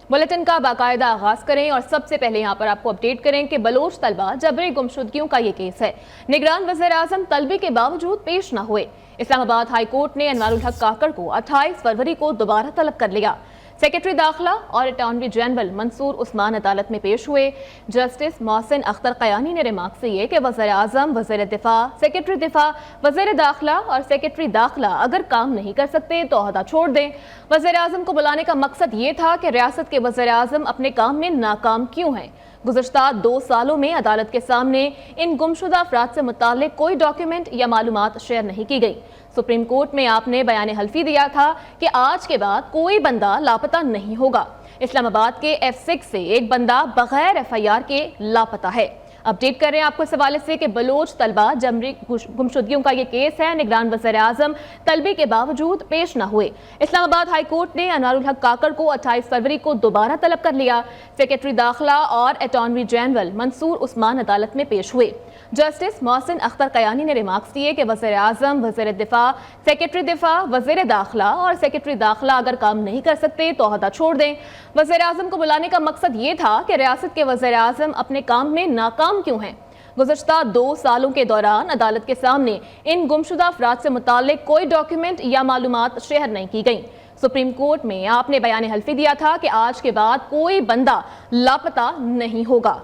Bulletin का बाकायदा आगाज करें और सबसे पहले यहाँ पर आपको अपडेट करें कि बलोच तलबा जबरी गुमशुदगियों का ये केस है। निगरान वज़ीर आज़म तलबी के बावजूद पेश न हुए। इस्लामाबाद हाई कोर्ट ने अनवारुल हक काकड़ को 28 फरवरी को दोबारा तलब कर लिया। सेक्रेटरी दाखिला और अटॉर्नी जनरल मंसूर उस्मान अदालत में पेश हुए। जस्टिस मोहसिन अख्तर कयानी ने रिमार्क किए कि वज़ीर आज़म, वज़ीर दिफा, सेक्रेटरी दिफा, वज़ीर दाखिला और सेक्रेटरी दाखिला अगर काम नहीं कर सकते तो ओहदा छोड़ दें। वज़ीर आज़म को बुलाने का मकसद ये था कि रियासत के वज़ीर आज़म अपने काम में नाकाम क्यों हैं। गुज़श्ता 2 सालों में अदालत के सामने इन गुमशुदा अफराद से मुताल्लिक कोई डॉक्यूमेंट या मालूमात शेयर नहीं की गई। सुप्रीम कोर्ट में आपने बयान हल्फी दिया था कि आज के बाद कोई बंदा लापता नहीं होगा। इस्लामाबाद के F6 से एक बंदा बगैर FIR के लापता है। अपडेट कर रहे हैं आपको इस हवाले से कि बलोच तलबा जबरी गुमशुदगियों का ये केस है। निगरान वज़ीर आज़म तलबी के बावजूद पेश न हुए। इस्लामाबाद हाई कोर्ट ने अनवारुल हक काकड़ को 28 फरवरी को दोबारा तलब कर लिया। सेक्रेटरी दाखिला और अटॉर्नी जनरल मंसूर उस्मान अदालत में पेश हुए। जस्टिस मोहसिन अख्तर कयानी ने रिमार्क्स दिए कि वज़ीर आज़म, वज़ीर दिफा, सेक्रेटरी दिफा, वज़ीर दाखिला और सेक्रेटरी दाखिला अगर काम नहीं कर सकते तो ओहदा छोड़ दें। वज़ीर आज़म को बुलाने का मकसद ये था कि रियासत के वज़ीर आज़म अपने काम में नाकाम क्यों हैं। गुज़श्ता 2 सालों के दौरान अदालत के सामने इन गुमशुदा अफराद से मुताल्लिक कोई डॉक्यूमेंट या मालूमात शेयर नहीं की गई। सुप्रीम कोर्ट में आपने बयान हल्फी दिया था कि आज के बाद कोई बंदा लापता नहीं होगा।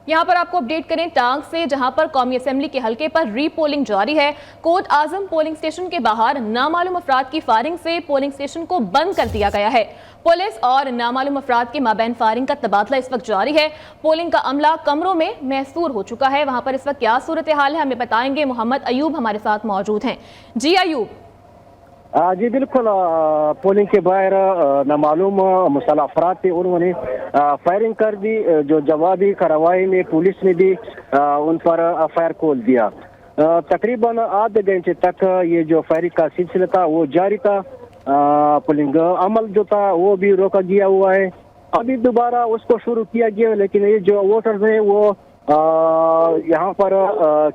यहाँ पर आपको अपडेट करें टांग से, जहाँ पर कौमी असेंबली के हल्के पर रीपोलिंग जारी है। कोट आजम पोलिंग स्टेशन के बाहर नामालूम अफराद की फायरिंग से पोलिंग स्टेशन को बंद कर दिया गया है। पुलिस और नामालूम अफराद के माबैन फायरिंग का तबादला इस वक्त जारी है। पोलिंग का अमला कमरों में महसूर हो चुका है। वहाँ पर इस वक्त क्या सूरत हाल है हमें बताएंगे मोहम्मद अयूब हमारे साथ मौजूद हैं। जी अयूब। जी बिल्कुल, पोलिंग के बाहर नामालूम मुसल्लह अफराद थे, उन्होंने फायरिंग कर दी। जो जवाबी कार्रवाई में पुलिस ने भी उन पर फायर खोल दिया। तकरीबन आधे घंटे तक ये जो फायरिंग का सिलसिला था वो जारी था। पोलिंग अमल जो था वो भी रोका गया हुआ है। अभी दोबारा उसको शुरू किया गया, लेकिन ये जो वोटर्स हैं वो यहाँ पर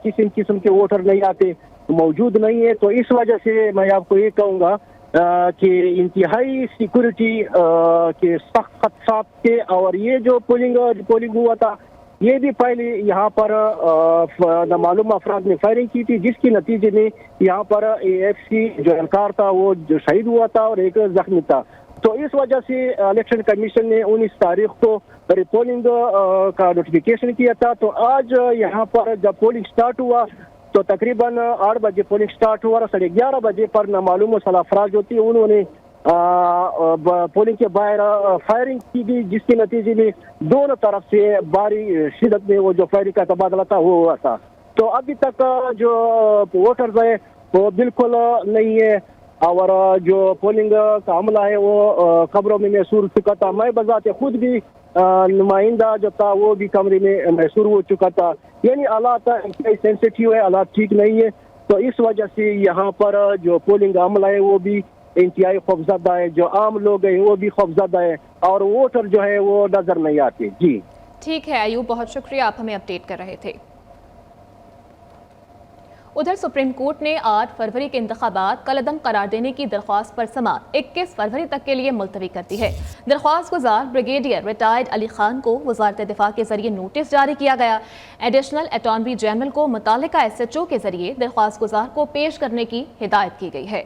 किसी किस्म के वोटर नहीं आते, मौजूद नहीं है। तो इस वजह से मैं आपको ये कहूँगा कि इंतहाई सिक्योरिटी के सख्त खदशात थे। और ये जो पोलिंग हुआ था ये भी पहले यहाँ पर नामालूम अफराद ने फायरिंग की थी, जिसके नतीजे में यहाँ पर AFC जो एहलकार था वो जो शहीद हुआ था और एक जख्मी था। तो इस वजह से इलेक्शन कमीशन ने 19 तारीख को रिपोलिंग का नोटिफिकेशन किया था। तो आज यहाँ पर जब पोलिंग स्टार्ट हुआ तो तकरीबन 8 बजे पोलिंग स्टार्ट हुआ और 11:30 बजे पर नामालूम मुसल्लह अफराद जो थी उन्होंने पोलिंग के बाहर फायरिंग की गई, जिसके नतीजे में दोनों तरफ से भारी शिद्दत में वो जो फायरिंग का तबादला था वो हुआ था। तो अभी तक जो वोटर्स है वो बिल्कुल नहीं है और जो पोलिंग का अमला है वो कब्रों में महसूर चुका था। मैं बजाते खुद भी नुमाइंदा जो था वो भी कमरे में महसूर हो चुका था। यानी हालात सेंसिटिव है, हालात ठीक नहीं है। तो इस वजह से यहाँ पर जो पोलिंग अमला है वो भी इंतहाई खौफजदा है, जो आम लोग हैं वो भी खौफजदा है और वोटर जो है वो नजर नहीं आते। जी ठीक है अयूब, बहुत शुक्रिया, आप हमें अपडेट कर रहे थे। उधर सुप्रीम कोर्ट ने 8 फरवरी के इंतखाबात कलअदम करार देने की दरख्वास्त पर समाअत 21 फरवरी तक के लिए मुलतवी कर दी है। दरख्वास्त गुजार ब्रिगेडियर रिटायर्ड अली खान को वजारत दिफा के जरिए नोटिस जारी किया गया। एडिशनल अटॉर्नी जनरल को मुतालिका SHO के जरिए दरख्वास्त गुजार को पेश करने की हिदायत की गई है।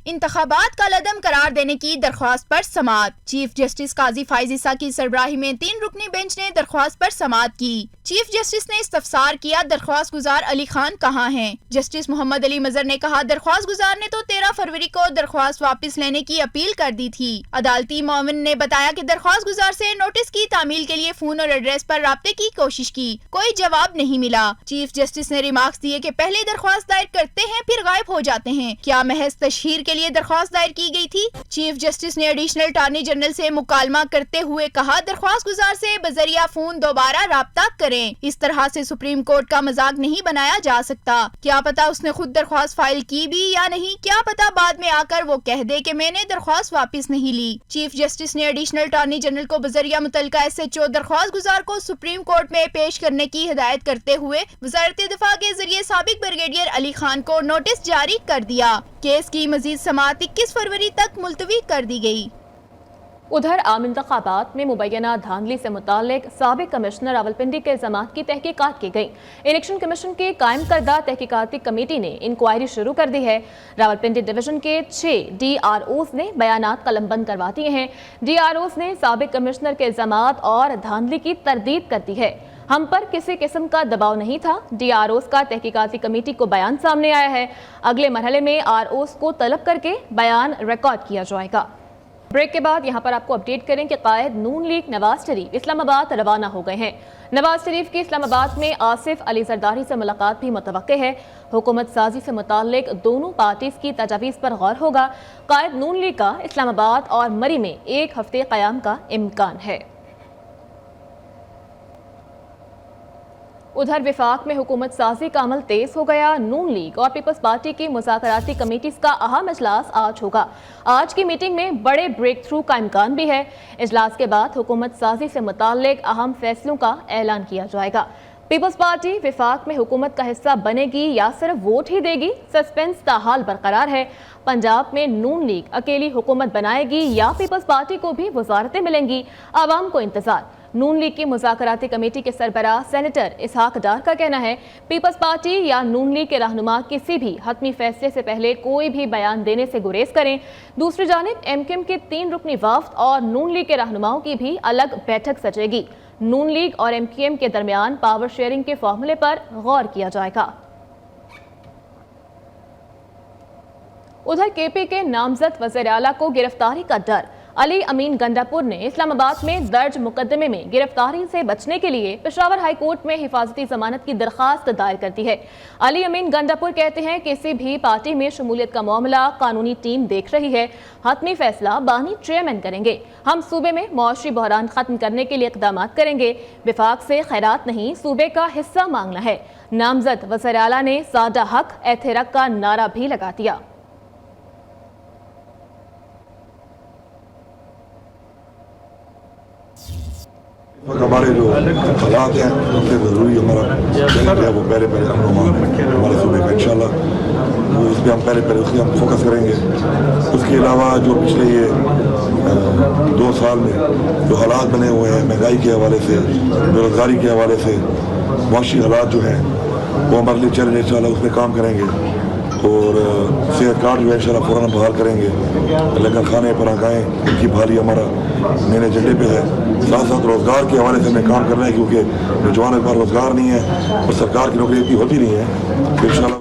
इंतखाबात कलअदम करार देने की दरख्वास्त पर समाअत। चीफ जस्टिस काजी फाइज ईसा की सरबराही में 3 रुकनी बेंच ने दरख्वास्त पर समाअत की। चीफ जस्टिस ने इस्तफसार किया, दरख्वास्त गुजार अली खान कहाँ हैं? जस्टिस मोहम्मद अली मजहर ने कहा, दरख्वास्त गुजार ने तो 13 फरवरी को दरख्वास्त वापस लेने की अपील कर दी थी। अदालती मोमिन ने बताया कि दरख्वास्त गुजार से नोटिस की तामील के लिए फोन और एड्रेस पर राब्ते की कोशिश की, कोई जवाब नहीं मिला। चीफ जस्टिस ने रिमार्क्स दिए कि पहले दरख्वास्त दायर करते हैं फिर गायब हो जाते हैं, क्या महज तशहीर के लिए दरख्वास्त दायर की गई थी? चीफ जस्टिस ने एडिशनल अटॉर्नी जनरल से मुकालमा करते हुए कहा, दरख्वास्त गुजार से बजरिया फोन दोबारा राब्ता करें। इस तरह से सुप्रीम कोर्ट का मजाक नहीं बनाया जा सकता। क्या पता उसने खुद दरख्वास्त फाइल की भी या नहीं, क्या पता बाद में आकर वो कह दे कि मैंने दरख्वास्त वापस नहीं ली। चीफ जस्टिस ने एडिशनल अटॉर्नी जनरल को बजरिया मुतलका SHO दरख्वास्त गुजार को सुप्रीम कोर्ट में पेश करने की हिदायत करते हुए वजारत दिफा के जरिए साबिक ब्रिगेडियर अली खान को नोटिस जारी कर दिया। केस की मजीद समाअत 21 फरवरी तक मुलतवी कर दी गई। उधर आम इंतखाबात में मुबैना धांधली से मुतालिक साबिक कमिश्नर रावलपिंडी के इल्जामात की तहकीकात की गई। इलेक्शन कमीशन की कायम करदा तहकीकाती कमेटी ने इंक्वायरी शुरू कर दी है। रावलपिंडी डिवीजन के 6 DROs ने बयानात कलमबंद करवा दिए हैं। DROs ने साबिक कमिश्नर के इल्जामात और धांधली की तरदीद कर दी है। हम पर किसी किस्म का दबाव नहीं था। DROs का तहकीकाती कमेटी को बयान सामने आया है। अगले मरहले में ROs को तलब करके बयान रिकॉर्ड किया जाएगा। ब्रेक के बाद यहाँ पर आपको अपडेट करें कि कायद नून लीग नवाज शरीफ इस्लामाबाद रवाना हो गए हैं। नवाज शरीफ की इस्लामाबाद में आसिफ अली जरदारी से मुलाकात भी मुतवक्के है। हुकूमत साजी से मुतालिक दोनों पार्टीज की तजावीज़ पर गौर होगा। कायद नून लीग का इस्लामाबाद और मरी में 1 हफ्ते क़याम का इम्कान है। उधर विफाक में हुकूमत साजी का अमल तेज हो गया। नून लीग और पीपल्स पार्टी की मुज़ाकराती कमेटीज़ का अहम इजलास आज होगा। आज की मीटिंग में बड़े ब्रेक थ्रू का इम्कान भी है। इजलास के बाद हुकूमत साजी से मुताल्लिक अहम फैसलों का ऐलान किया जाएगा। पीपल्स पार्टी विफाक में हुकूमत का हिस्सा बनेगी या सिर्फ वोट ही देगी, सस्पेंस का हाल बरकरार है। पंजाब में नून लीग अकेली हुकूमत बनाएगी या पीपल्स पार्टी को भी वजारतें मिलेंगी, आवाम को इंतजार। नून लीग की मुज़ाकराती कमेटी के सरबराह सेनेटर इसहाक डार का कहना है पीपल्स पार्टी या नून लीग के रहनुमा किसी भी हतमी फैसले से पहले कोई भी बयान देने से गुरेज करें। दूसरी जानिब MKM के 3 रुकनी वफ्द और नून लीग के रहनुमाओं की भी अलग बैठक सजेगी। नून लीग और MKM के दरमियान पावर शेयरिंग के फॉर्मूले पर गौर किया जाएगा। उधर KP के नामजद वज़ीर आला को गिरफ्तारी का डर। अली अमीन गंडापुर ने इस्लामाबाद में दर्ज मुकदमे में गिरफ्तारी से बचने के लिए पेशावर हाई कोर्ट में हिफाजती जमानत की दरखास्त दायर कर दी है। अली अमीन गंडापुर कहते हैं किसी भी पार्टी में शमूलियत का मामला कानूनी टीम देख रही है, हतमी फैसला बानी चेयरमैन करेंगे। हम सूबे में मुआशी बहरान खत्म करने के लिए इक़दाम करेंगे। विफाक से खैरात नहीं, सूबे का हिस्सा मांगना है। नामजद वज़ीर आला ने सादा हक एथेरक का नारा भी लगा दिया। हमारे जो हालात हैं सबसे ज़रूरी हमारा है वो पहले हमारे सूबे का इंशाल्लाह वो उस पर हम पहले उसके हम फोकस करेंगे। उसके अलावा जो पिछले ये 2 साल में जो हालात बने हुए हैं महंगाई के हवाले से, बेरोज़गारी के हवाले से, मुआशी हालात जो हैं वो हमारे लिए चैलेंज इंशाल्लाह उस पर काम करेंगे। और सेहत कार्ड जो है इंशाल्लाह फ़ौरन हम बहाल करेंगे। लंगर खाने पर आगाएँ इनकी बहाली हमारा मेन एजेंडे पे है। साथ साथ रोज़गार के हवाले से हमें काम करना है क्योंकि नौजवान के पास रोज़गार नहीं है और सरकार की नौकरी इतनी होती नहीं है। इंशाल्लाह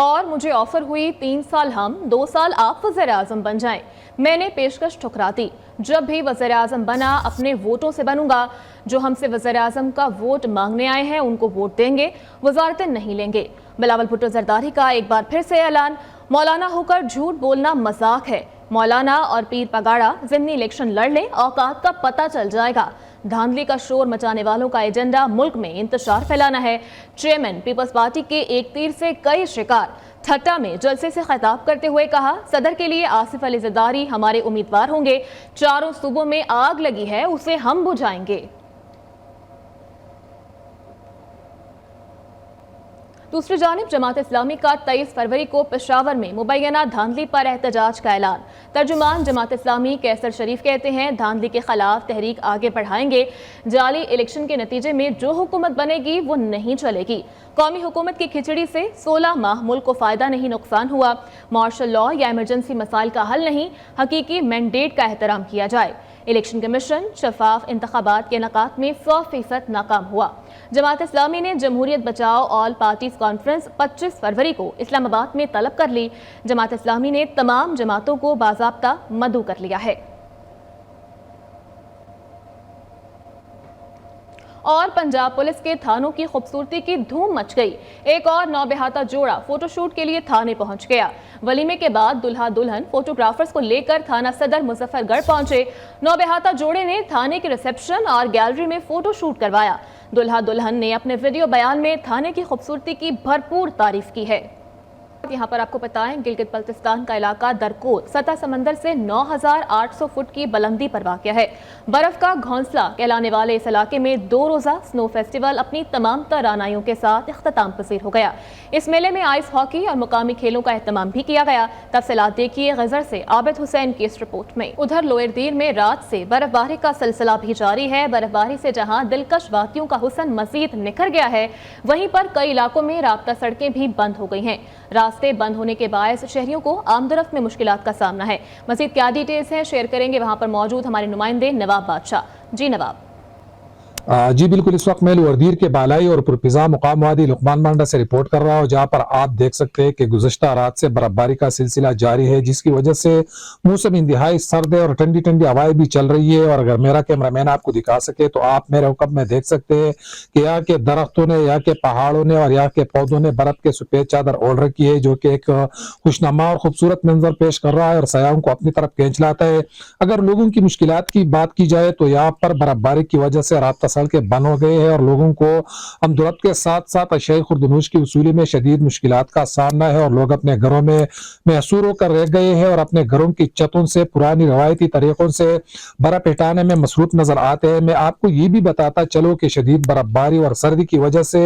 और मुझे ऑफर हुई 3 साल हम 2 साल आप वज़ीर आज़म बन जाएं। मैंने पेशकश ठुकरा दी। जब भी वज़ीर आज़म बना अपने वोटों से बनूंगा। जो हमसे वज़ीर आज़म का वोट मांगने आए हैं उनको वोट देंगे, वजारतें नहीं लेंगे। बिलावल भुट्टो जरदारी का एक बार फिर से ऐलान। मौलाना होकर झूठ बोलना मजाक है। मौलाना और पीर पगाड़ा ज़िमनी इलेक्शन लड़ लें, औकात का पता चल जाएगा। धांधली का शोर मचाने वालों का एजेंडा मुल्क में इंतशार फैलाना है। चेयरमैन पीपल्स पार्टी के एक तीर से कई शिकार। ठट्टा में जलसे से खिताब करते हुए कहा सदर के लिए आसिफ अली जरदारी हमारे उम्मीदवार होंगे। 4 सूबों में आग लगी है, उसे हम बुझाएंगे। दूसरी जानिब जमात इस्लामी का 23 फरवरी को पेशावर में मुबैना धांधली पर एहतजाज का ऐलान। तर्जुमान जमात इस्लामी कैसर शरीफ कहते हैं धांधली के खिलाफ तहरीक आगे बढ़ाएंगे। जाली इलेक्शन के नतीजे में जो हुकूमत बनेगी वो नहीं चलेगी। कौमी हुकूमत की खिचड़ी से 16 माह मुल्क को फायदा नहीं नुकसान हुआ। मार्शल लॉ या इमरजेंसी मसाइल का हल नहीं, हकीकी मैंडेट का एहतराम किया जाए। इलेक्शन कमीशन शफाफ इंतखाबात के इनेकाद में 100% नाकाम हुआ। जमात इस्लामी ने जमहूरियत बचाओ ऑल पार्टीज कॉन्फ्रेंस 25 फरवरी को इस्लामाबाद में तलब कर ली। जमात इस्लामी ने तमाम जमातों को बाज़ाब्ता मदऊ कर लिया है। और पंजाब पुलिस के थानों की खूबसूरती की धूम मच गई। एक और नौबेहाता जोड़ा फोटोशूट के लिए थाने पहुंच गया। वलीमे के बाद दुल्हा दुल्हन फोटोग्राफर्स को लेकर थाना सदर मुजफ्फरगढ़ पहुंचे। नौबेहाता जोड़े ने थाने के रिसेप्शन और गैलरी में फोटोशूट करवाया। दुल्हा दुल्हन ने अपने वीडियो बयान में थाने की खूबसूरती की भरपूर तारीफ की है। साथ यहाँ पर आपको बताएं गिलगित बल्तिस्तान का इलाका दरकोद सतह समंदर से 9,800 फुट की बुलंदी पर वाक़या है। बर्फ का घोंसला कहलाने वाले इस इलाके में 2 रोज़ा स्नो फेस्टिवल अपनी तमाम तरानाइयों के साथ इख्तिताम पसीर हो गया। इस मेले में आइस हॉकी और मुकामी खेलों का एहतमाम भी किया गया। तफसीलात देखिए गजर से आबिद हुसैन की इस रिपोर्ट में। उधर लोअर दीर में रात से बर्फबारी का सिलसिला भी जारी है। बर्फबारी से जहां दिलकश वादियों का हुस्न मजीद निखर गया है, वहीं पर कई इलाकों में राब्ता सड़कें भी बंद हो गई हैं। रास्ते बंद होने के बायस शहरियों को आमदरफ्त में मुश्किलात का सामना है। मजीद क्या डिटेल्स हैं शेयर करेंगे वहां पर मौजूद हमारे नुमाइंदे नवाब बादशाह। जी नवाब। जी बिल्कुल, इस वक्त मैं लोअरदीर के बालाई और पुरफिजा मुकाम वादी लुकमान मांडा से रिपोर्ट कर रहा हूँ, जहाँ पर आप देख सकते हैं कि गुज़श्ता रात से बर्फबारी का सिलसिला जारी है, जिसकी वजह से मौसम इंतहाई सर्द है और ठंडी ठंडी हवाएं भी चल रही है। और अगर मेरा कैमरामैन आपको दिखा सके तो आप मेरे हुक्म में देख सकते हैं कि यहाँ के दरख्तों ने, यहाँ के पहाड़ों ने और यहाँ के पौधों ने बर्फ के सफेद चादर ओढ़ रखी है, जो कि एक खुशनुमा और खूबसूरत मंजर पेश कर रहा है और सयाहों को अपनी तरफ खींच लाता है। अगर लोगों की मुश्किलात की बात की जाए तो यहाँ पर बर्फबारी की वजह से राब्ता सड़कें बंद हो गए हैं और लोगों को हमदर्द के साथ साथ अशियाई खुर्दनूश की वसूली में शदीद मुश्किलात का सामना है और लोग अपने घरों में महसूर होकर रह गए हैं और अपने घरों की छतों से पुरानी रवायती तरीकों से बर्फ हटाने में मसरूफ नजर आते हैं। मैं आपको ये भी बताता चलो कि शदीद बर्फबारी और सर्दी की वजह से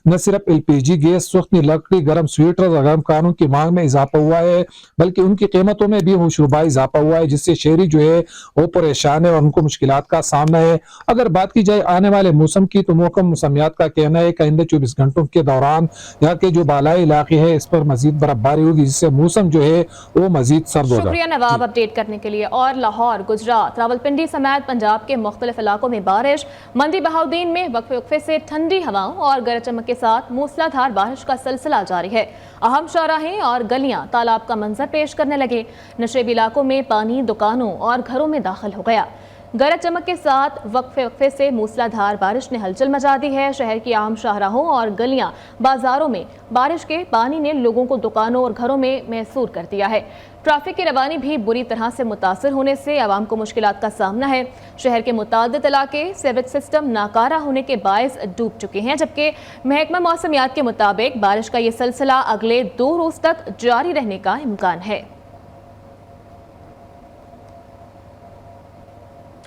न सिर्फ LPG गैस, सुखनी लकड़ी, गर्म स्वेटर और गर्म खानों की मांग में इजाफा हुआ है, बल्कि उनकी कीमतों में भी होशरुबा इजाफा हुआ है, जिससे शहरी जो है वो परेशान है और उनको मुश्किलात का सामना है। अगर बात की जाए आने वाले मौसम की तो महकम मौसमियात का कहना है कि आइंदा 24 घंटों के दौरान यहाँ के जो बालाई इलाके हैं इस पर मजीद बर्फबारी होगी, जिससे मौसम जो है वो मजीद सर्द होगा। शुक्रिया नवाब अपडेट करने के लिए। और लाहौर, गुजरात, रावलपिंडी समेत पंजाब के मुख्तलिफ इलाकों में बारिश। मंदी बहाउद्दीन में वक्फे वक्फे से ठंडी हवाओं और गरज चमक के साथ मूसलाधार बारिश का सिलसिला जारी है। अहम शाहराहें और गलियां तालाब का मंजर पेश करने लगे। नशेबी इलाकों में पानी दुकानों और घरों में दाखिल हो गया। गरज चमक के साथ वक्फे वक्फे से मूसलाधार बारिश ने हलचल मचा दी है। शहर की आम शाहराहों और गलियां बाजारों में बारिश के पानी ने लोगों को दुकानों और घरों में महसूर कर दिया है। ट्रैफिक की रवानी भी बुरी तरह से मुतासर होने से आवाम को मुश्किलात का सामना है। शहर के मुतादिद इलाके सीवरेज सिस्टम नाकारा होने के बायस डूब चुके हैं, जबकि महकमा मौसमियात के मुताबिक बारिश का ये सिलसिला अगले 2 रोज तक जारी रहने का इम्कान है।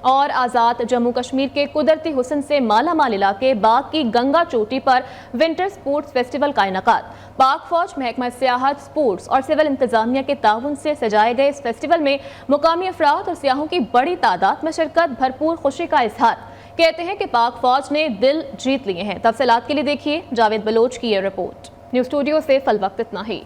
और आज़ाद जम्मू कश्मीर के कुदरती हुस्न से माला माल इलाके बाग की गंगा चोटी पर विंटर स्पोर्ट्स फेस्टिवल का इनेकाद। पाक फौज, महकमा सियाहत, स्पोर्ट्स और सिविल इंतजामिया के ताउन से सजाए गए इस फेस्टिवल में मुकामी अफराद और सियाहों की बड़ी तादाद में शिरकत भरपूर खुशी का इजहार। कहते हैं कि पाक फौज ने दिल जीत लिए हैं। तफसीलात के लिए देखिए जावेद बलोच की ये रिपोर्ट। न्यूज़ स्टूडियो से फल वक्त इतना ही।